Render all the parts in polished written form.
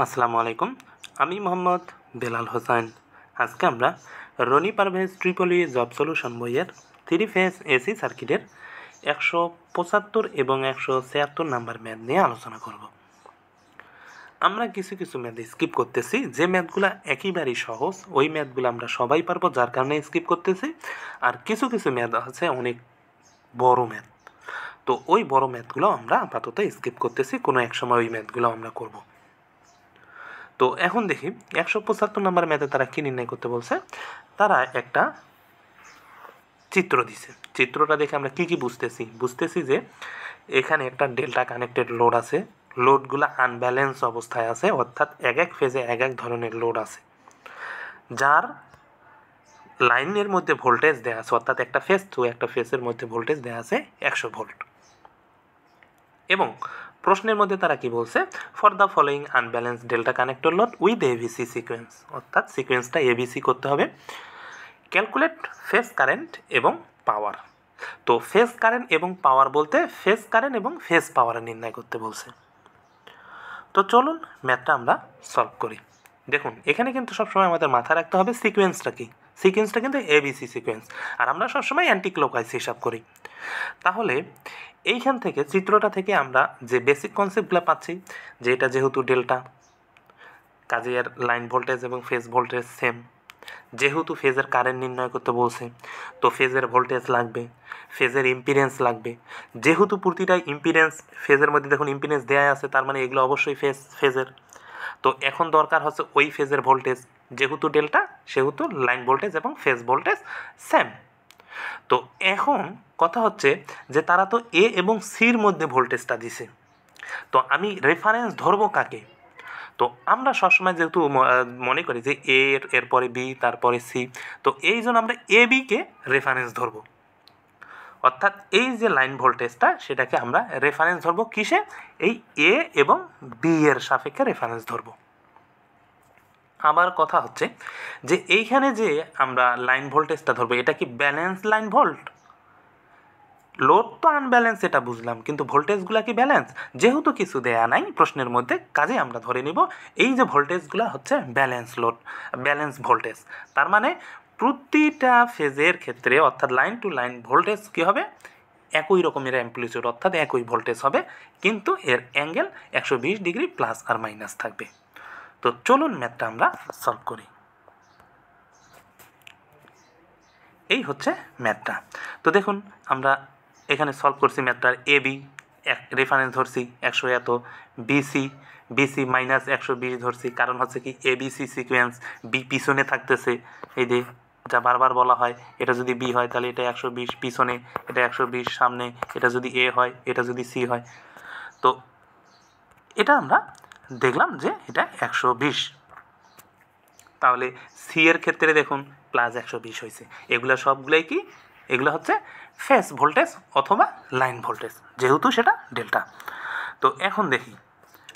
আসসালামু আলাইকুম। আমি মোহাম্মদ বেলাল হোসেন। আজকে আমরা Roni Parvez EEE job solution বইয়ের 3 ফেজ এসি সার্কিটের 175 এবং 176 নাম্বার ম্যাথ নিয়ে আলোচনা করব। আমরা কিছু ম্যাথ স্কিপ করতেছি, যে ম্যাথগুলো একেবারেই সহজ ওই ম্যাথগুলো আমরা সবাই পারবো, যার কারণে স্কিপ করতেছি। আর কিছু ম্যাথ আছে অনেক বড় ম্যাথ, তো ওই বড় ম্যাথগুলো আমরা আপাতত স্কিপ করতেছি, কোনো এক সময় ওই ম্যাথগুলো আমরা করব। তো এখন দেখি 175 নাম্বার ম্যাথে তারা কি নির্ণয় করতে বলছে। তারা একটা চিত্র দিছে, চিত্রটা দেখে আমরা কি বুঝতেছি যে এখানে একটা ডেল্টা কানেক্টেড লোড আছে, লোডগুলো আনব্যালেন্স অবস্থায় আছে, অর্থাৎ এক ফেজে এক ধরনের লোড আছে, যার লাইনের মধ্যে ভোল্টেজ দেওয়া আছে, অর্থাৎ একটা ফেজ টু একটা ফেজের মধ্যে ভোল্টেজ দেওয়া আছে 100 ভোল্ট। এবং প্রশ্নের মধ্যে তারা কি বলছে, for the following unbalance delta connector load with ABC sequence, অর্থাৎ সিকোয়েন্সটা এবিসি করতে হবে। ক্যালকুলেট ফেজ কারেন্ট এবং পাওয়ার। তো ফেজ কারেন্ট এবং পাওয়ার বলতে ফেজ কারেন্ট এবং ফেজ পাওয়ার নির্ণয় করতে বলছে। তো চলুন ম্যাথটা আমরা সলভ করি। দেখুন এখানে কিন্তু সবসময় আমাদের মাথায় রাখতে হবে সিকোয়েন্সটা কি। সিকোয়েন্সটা কিন্তু এবিসি সিকোয়েন্স, আর আমরা সবসময় অ্যান্টি ক্লকওয়াইজ হিসাব করি। তাহলে এইখান থেকে চিত্রটা থেকে আমরা যে বেসিক কনসেপ্টগুলো পাচ্ছি, যে এটা যেহেতু ডেল্টা, কাজে এর লাইন ভোল্টেজ এবং ফেজ ভোল্টেজ সেম। যেহেতু ফেজের কারেন্ট নির্ণয় করতে বলছে, তো ফেজের ভোল্টেজ লাগবে, ফেজের ইম্পিডেন্স লাগবে। যেহেতু প্রতিটা ইম্পিডেন্স ফেজের মধ্যে দেখুন ইম্পিডেন্স দেওয়া আছে, তার মানে এগুলো অবশ্যই ফেজের। তো এখন দরকার হচ্ছে ওই ফেজের ভোল্টেজ, যেহেতু ডেল্টা সেহেতু লাইন ভোল্টেজ এবং ফেজ ভোল্টেজ সেম। তো এখন কথা হচ্ছে যে তারা তো এ এবং সির মধ্যে ভোল্টেজটা দিছে, তো আমি রেফারেন্স ধরবো কাকে? তো আমরা সবসময় যেহেতু মনে করি যে এরপরে বি তারপরে সি, তো এই জন্য আমরা এ বিকে রেফারেন্স ধরবো, অর্থাৎ এই যে লাইন ভোল্টেজটা সেটাকে আমরা রেফারেন্স ধরবো কিসে? এই এ এবং বি এর সাপেক্ষে রেফারেন্স ধরবো। আবার কথা হচ্ছে যে এইখানে যে আমরা লাইন ভোল্টেজটা ধরবো, এটা কি ব্যালেন্স লাইন ভোল্ট? লোড তো আনব্যালেন্স এটা বুঝলাম, কিন্তু ভোল্টেজগুলো কি ব্যালেন্স? যেহেতু কিছু দেয়া নাই প্রশ্নের মধ্যে, কাজে আমরা ধরে নিব এই যে ভোল্টেজগুলো হচ্ছে ব্যালেন্স লোড, ব্যালেন্স ভোল্টেজ। তার মানে প্রতিটা ফেজের ক্ষেত্রে অর্থাৎ লাইন টু লাইন ভোল্টেজ কী হবে? একই রকমের অ্যাম্প্লিটিউড, অর্থাৎ একই ভোল্টেজ হবে, কিন্তু এর অ্যাঙ্গেল 120 ডিগ্রি প্লাস আর মাইনাস থাকবে। তো চলুন ম্যাথটা আমরা সলভ করি। এই হচ্ছে ম্যাথটা। তো দেখুন আমরা এখানে সলভ করছি ম্যাথটার এ বি রেফারেন্স ধরছি 100 এত, বিসি মাইনাস 120 ধরছি, কারণ হচ্ছে কি এবিসি সিকোয়েন্স, বি পিছনে থাকতেছে, এই যে যা বারবার বলা হয়, এটা যদি বি হয় তাহলে এটা 120 পিছনে, এটা 120 সামনে, এটা যদি এ হয় এটা যদি সি হয়। তো এটা আমরা দেখলাম যে এটা 120, তাহলে সি এর ক্ষেত্রে দেখুন প্লাস 120 হয়েছে। এগুলো সবগুলোই কি? এগুলো হচ্ছে ফেজ ভোল্টেজ অথবা লাইন ভোল্টেজ, যেহেতু সেটা ডেল্টা। তো এখন দেখি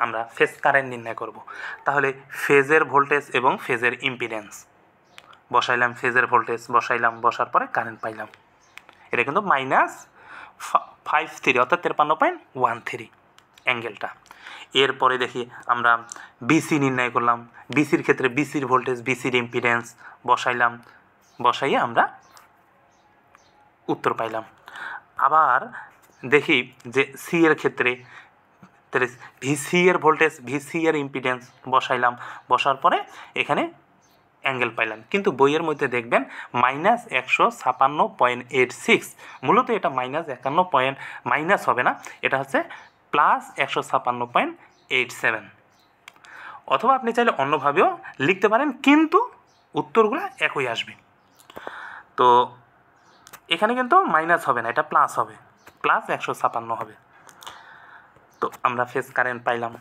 আমরা ফেজ কারেন্ট নির্ণয় করব। তাহলে ফেজের ভোল্টেজ এবং ফেজের ইম্পিডেন্স বসাইলাম, ফেজের ভোল্টেজ বসাইলাম, বসার পরে কারেন্ট পাইলাম, এটা কিন্তু -53 অর্থাৎ 53.13 অ্যাঙ্গেলটা। এরপরে দেখি আমরা বিসি নির্ণয় করলাম, বিসির ক্ষেত্রে বিসির ভোল্টেজ বিসির ইম্পিডেন্স বসাইলাম, বসাইয়ে আমরা উত্তর পাইলাম। আবার দেখি যে সি এর ক্ষেত্রে ভিসি এর ভোল্টেজ ভিসি এর ইম্পিডেন্স বসাইলাম, বসার পরে এখানে অ্যাঙ্গেল পাইলাম, কিন্তু বইয়ের মধ্যে দেখবেন -156.86, মূলত এটা -51 মাইনাস হবে না, এটা হচ্ছে +156.87, অথবা আপনি চাইলে অন্যভাবেও লিখতে পারেন, কিন্তু উত্তরগুলো একই আসবে। তো এখানে কিন্তু মাইনাস হবে না, এটা প্লাস হবে, +156 হবে। তো আমরা ফেজ কারেন্ট পাইলাম।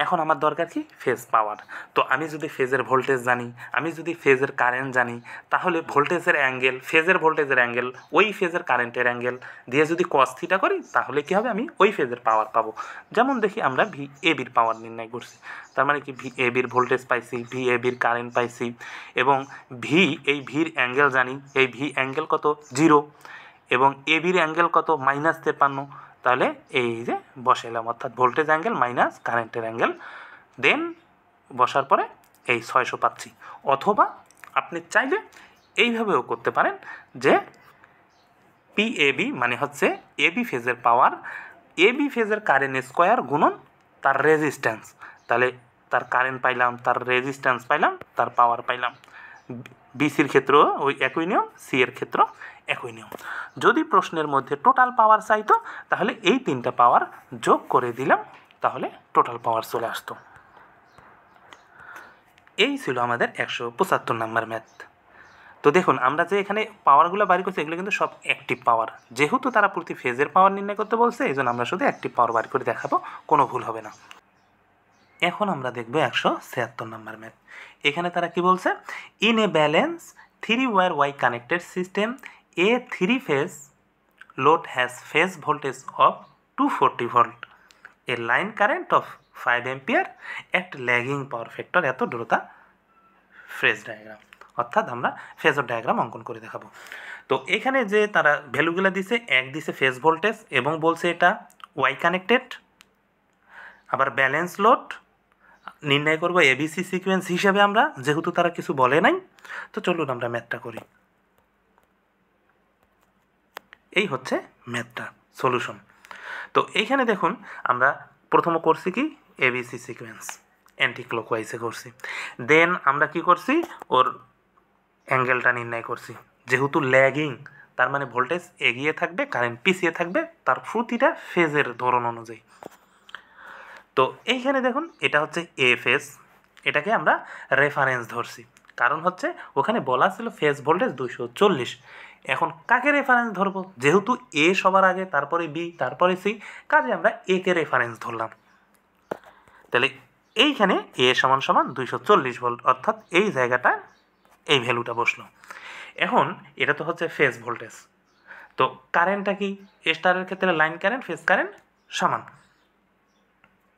এখন আমার দরকার কি? Phase power. তো আমি যদি ফেজের ভোল্টেজ জানি, আমি যদি ফেজের কারেন্ট জানি, তাহলে ভোল্টেজের অ্যাঙ্গেল, ফেজের ভোল্টেজের অ্যাঙ্গেল ওই ফেজের কারেন্টের অ্যাঙ্গেল দিয়ে যদি cos θ করি, তাহলে কি হবে? আমি ওই ফেজের পাওয়ার পাবো। যেমন দেখি আমরা ভি এ বির পাওয়ার নির্ণয় করছি, তার মানে কি ভি এ বির ভোল্টেজ পাইছি, ভি এ বির কারেন্ট পাইছি, এবং এই ভির অ্যাঙ্গেল জানি, এই ভি অ্যাঙ্গেল কত? 0, এবং এ বির অ্যাঙ্গেল কত? -53। তাহলে এই যে বসাইলাম, অর্থাৎ ভোল্টেজ অ্যাঙ্গেল মাইনাস কারেন্টের অ্যাঙ্গেল, দেন বসার পরে এই 600 পাচ্ছি। অথবা আপনি চাইলে এইভাবেও করতে পারেন যে পিএবি মানে হচ্ছে এবি ফেজের পাওয়ার, এবি ফেজের কারেন্ট স্কোয়ার গুণন তার রেজিস্ট্যান্স, তাহলে তার কারেন্ট পাইলাম, তার রেজিস্ট্যান্স পাইলাম, তার পাওয়ার পাইলাম। বিসির ক্ষেত্র ওই একই নিয়ম, সি এর ক্ষেত্র একই নিয়ম। যদি প্রশ্নের মধ্যে টোটাল পাওয়ার চাইতো তাহলে এই তিনটা পাওয়ার যোগ করে দিলাম, তাহলে টোটাল পাওয়ার চলে আসতো। এই ছিল আমাদের 175 নাম্বার ম্যাথ। তো দেখুন আমরা যে এখানে পাওয়ারগুলো বাড়ি করছি এগুলো কিন্তু সব অ্যাক্টিভ পাওয়ার, যেহেতু তারা প্রতি ফেজের পাওয়ার নির্ণয় করতে বলছে এই জন্য আমরা শুধু অ্যাক্টিভ পাওয়ার বাড়ি করে দেখাবো, কোনো ভুল হবে না। এখন আমরা দেখব 176 নাম্বার ম্যাথ। এখানে তারা কি বলছে, in a balance 3 wire Y connected system a 3 phase load has phase voltage of 240 volt, a line current of 5 ampere at lagging power factor এত দ্রুতা ফেজ ডায়াগ্রাম, অর্থাৎ আমরা ফেজর ডায়াগ্রাম অঙ্কন করে দেখাবো। তো এখানে যে তারা ভ্যালুগুলো দিছে, এক দিছে ফেজ ভোল্টেজ এবং বলছে এটা ওয়াই কানেক্টেড, আবার ব্যালেন্স লোড নির্ণয় করব এবিসি সিকোয়েন্স হিসাবে আমরা, যেহেতু তারা কিছু বলে নাই। তো চলুন আমরা ম্যাথটা করি। এই হচ্ছে ম্যাথটা সলিউশন। তো এইখানে দেখুন আমরা প্রথমে করছি কি এবিসি সিকোয়েন্স অ্যান্টি ক্লকওয়াইজে করছি, দেন আমরা কি করছি ওর অ্যাঙ্গেলটা নির্ণয় করছি, যেহেতু ল্যাগিং তার মানে ভোল্টেজ এগিয়ে থাকবে, কারেন্ট পিছিয়ে থাকবে তার প্রতিটা ফেজের ধরন অনুযায়ী। তো এইখানে দেখুন এটা হচ্ছে এ ফেজ, এটাকে আমরা রেফারেন্স ধরছি, কারণ হচ্ছে ওখানে বলা ছিল ফেজ ভোল্টেজ 240। এখন কাকে রেফারেন্স ধরবো, যেহেতু এ সবার আগে, তারপরে বি, তারপরে সি, কাজে আমরা এ কে রেফারেন্স ধরলাম। তাহলে এইখানে এ সমান সমান 240 ভোল্ট, অর্থাৎ এই জায়গাটা এই ভ্যালুটা বসলো। এখন এটা তো হচ্ছে ফেজ ভোল্টেজ, তো কারেন্টটা কি, স্টারের ক্ষেত্রে লাইন কারেন্ট ফেজ কারেন্ট সমান,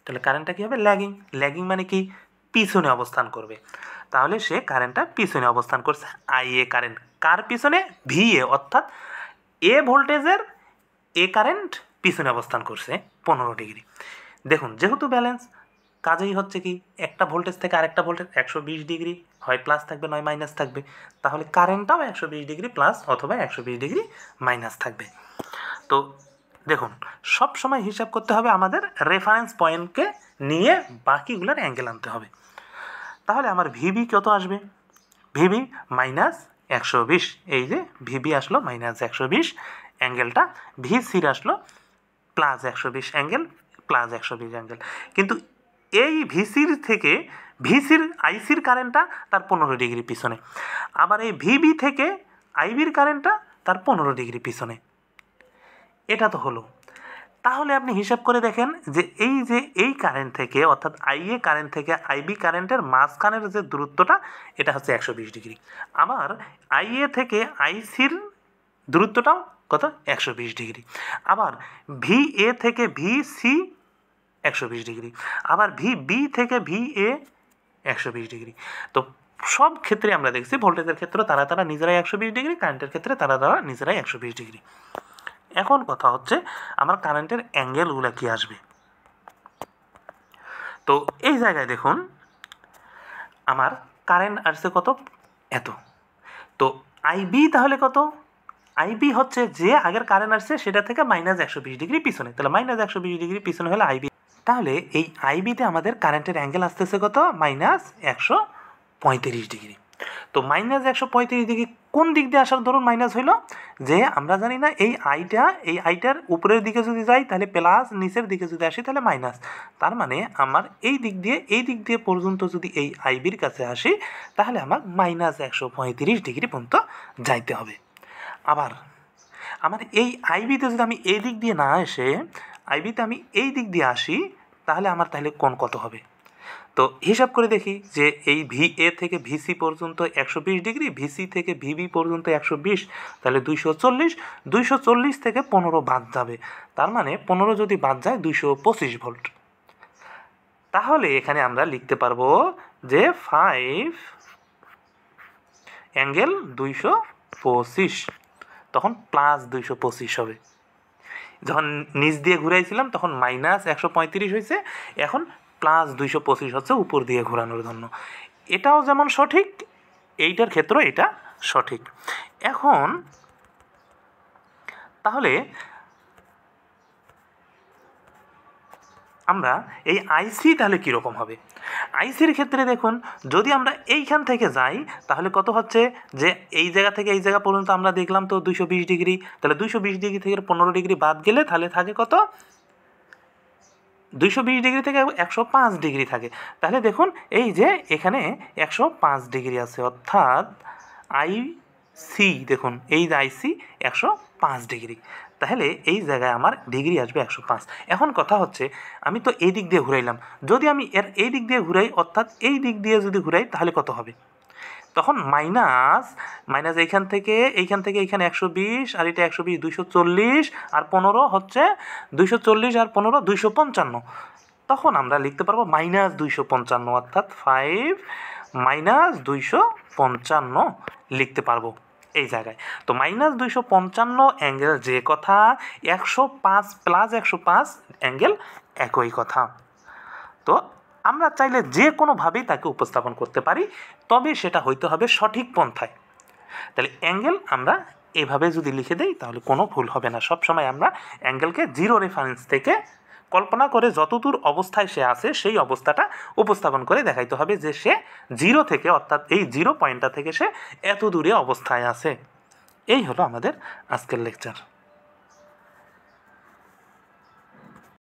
তাহলে কারেন্টটা কী হবে ল্যাগিং। ল্যাগিং মানে কি পিছনে অবস্থান করবে, তাহলে সে কারেন্টটা পিছনে অবস্থান করছে। আই এ কারেন্ট কার পিছনে, ভি এ, অর্থাৎ এ ভোল্টেজের এ কারেন্ট পিছনে অবস্থান করছে 15 ডিগ্রি। দেখুন যেহেতু ব্যালেন্স, কাজেই হচ্ছে কি একটা ভোল্টেজ থেকে আরেকটা ভোল্টেজ 120 ডিগ্রি হয় প্লাস থাকবে নয় মাইনাস থাকবে, তাহলে কারেন্টটাও 120 ডিগ্রি প্লাস অথবা 120 ডিগ্রি মাইনাস থাকবে। তো দেখুন সব সময় হিসাব করতে হবে আমাদের রেফারেন্স পয়েন্টকে নিয়ে বাকিগুলোর অ্যাঙ্গেল আনতে হবে। তাহলে আমার ভিবি কত আসবে, ভিবি মাইনাস 120, এই যে ভিবি আসলো মাইনাস 120 অ্যাঙ্গেলটা, ভিসির আসলো প্লাস 120 অ্যাঙ্গেল, প্লাস 120 অ্যাঙ্গেল। কিন্তু এই ভিসির থেকে ভিসির আইসির কারেন্টটা তার 15 ডিগ্রি পিছনে, আবার এই ভিবি থেকে আইবির কারেন্টটা তার 15 ডিগ্রি পিছনে। এটা তো হলো। তাহলে আপনি হিসাব করে দেখেন যে এই কারেন্ট থেকে, অর্থাৎ আইএ কারেন্ট থেকে আইবি কারেন্টের মাঝখানের যে দূরত্বটা এটা হচ্ছে 120 ডিগ্রি, আবার আইএ থেকে আইসির দূরত্বটাও কত 120 ডিগ্রি, আবার ভি এ থেকে ভি সি 120 ডিগ্রি, আবার ভি বি থেকে ভি এ 120 ডিগ্রি। তো সব ক্ষেত্রে আমরা দেখছি ভোল্টেজের ক্ষেত্রে তারা নিজেরাই 120 ডিগ্রি, কারেন্টের ক্ষেত্রে তারা নিজেরাই 120 ডিগ্রি। এখন কথা হচ্ছে আমার কারেন্টের অ্যাঙ্গেলগুলো কি আসবে। তো এই জায়গায় দেখুন আমার কারেন্ট আসছে কত, এত। তো আইবি তাহলে কত, আইবি হচ্ছে যে আগের কারেন্ট আসছে সেটা থেকে মাইনাস 120 ডিগ্রি পিছনে, তাহলে মাইনাস 120 ডিগ্রি পিছনে হলে আইবি। তাহলে এই আইবিতে আমাদের কারেন্টের অ্যাঙ্গেল আসতেছে কত, মাইনাস 135 ডিগ্রি। তো মাইনাস 135 ডিগ্রি কোন দিক দিয়ে আসার ধরুন মাইনাস হইলো, যে আমরা জানি না এই আইটার উপরের দিকে যদি যাই তাহলে প্লাস, নিচের দিকে যদি আসি তাহলে মাইনাস, তার মানে আমার এই দিক দিয়ে পর্যন্ত যদি এই আইবির কাছে আসি তাহলে আমার মাইনাস 135 ডিগ্রি পর্যন্ত যাইতে হবে। আবার আমার এই আইবিতে যদি আমি এই দিক দিয়ে না এসে আইবিতে আমি এই দিক দিয়ে আসি তাহলে আমার কোণ কত হবে। তো হিসাব করে দেখি যে এই ভি এ থেকে ভিসি পর্যন্ত 120 ডিগ্রি, ভিসি থেকে ভিবি পর্যন্ত 120, তাহলে 240 থেকে 15 বাদ যাবে, তার মানে 15 যদি বাদ যায় 225 ভোল্ট। তাহলে এখানে আমরা লিখতে পারবো যে 5 অ্যাঙ্গেল 225, তখন প্লাস 225 হবে। যখন নিচ দিয়ে ঘুরাইছিলাম তখন মাইনাস 135 হয়েছে, এখন প্লাস 225 হচ্ছে উপর দিয়ে ঘোরানোর জন্য। এটাও যেমন সঠিক, এইটার ক্ষেত্রে এটা সঠিক। এখন তাহলে আমরা এই আইসি তাহলে কীরকম হবে? আইসির ক্ষেত্রে দেখুন, যদি আমরা এইখান থেকে যাই তাহলে কত হচ্ছে, যে এই জায়গা থেকে এই জায়গা পর্যন্ত আমরা দেখলাম তো 220 ডিগ্রি, তাহলে 220 ডিগ্রি থেকে 15 ডিগ্রি বাদ গেলে তাহলে থাকে কত, 220 ডিগ্রি থেকে 105 ডিগ্রি থাকে। তাহলে দেখুন এই যে এখানে 105 ডিগ্রি আছে, অর্থাৎ আইসি, দেখুন এই যে আইসি 105 ডিগ্রি, তাহলে এই জায়গায় আমার ডিগ্রি আসবে 105। এখন কথা হচ্ছে আমি তো এই দিক দিয়ে ঘুরাইলাম, যদি আমি এর এই দিক দিয়ে ঘুরাই, অর্থাৎ এই দিক দিয়ে যদি ঘুরাই তাহলে কত হবে, তখন মাইনাস এইখান থেকে এইখানে 120, আর এটা 120 240, আর 15 হচ্ছে 240 আর 15 255, তখন আমরা লিখতে পারবো -255, অর্থাৎ 5 -255 লিখতে পারবো এই জায়গায়। তো -255 অ্যাঙ্গেল যে কথা, 105 প্লাস 105 অ্যাঙ্গেল একই কথা। তো আমরা চাইলে যে কোনোভাবেই তাকে উপস্থাপন করতে পারি, তবে সেটা হইতে হবে সঠিক পন্থায়। তাহলে অ্যাঙ্গেল আমরা এভাবে যদি লিখে দেই তাহলে কোনো ভুল হবে না। সবসময় আমরা অ্যাঙ্গেলকে জিরো রেফারেন্স থেকে কল্পনা করে যতদূর অবস্থায় সে আছে সেই অবস্থাটা উপস্থাপন করে দেখাইতে হবে যে সে জিরো থেকে, অর্থাৎ এই জিরো পয়েন্টটা থেকে সে এত দূরে অবস্থায় আছে। এই হলো আমাদের আজকের লেকচার।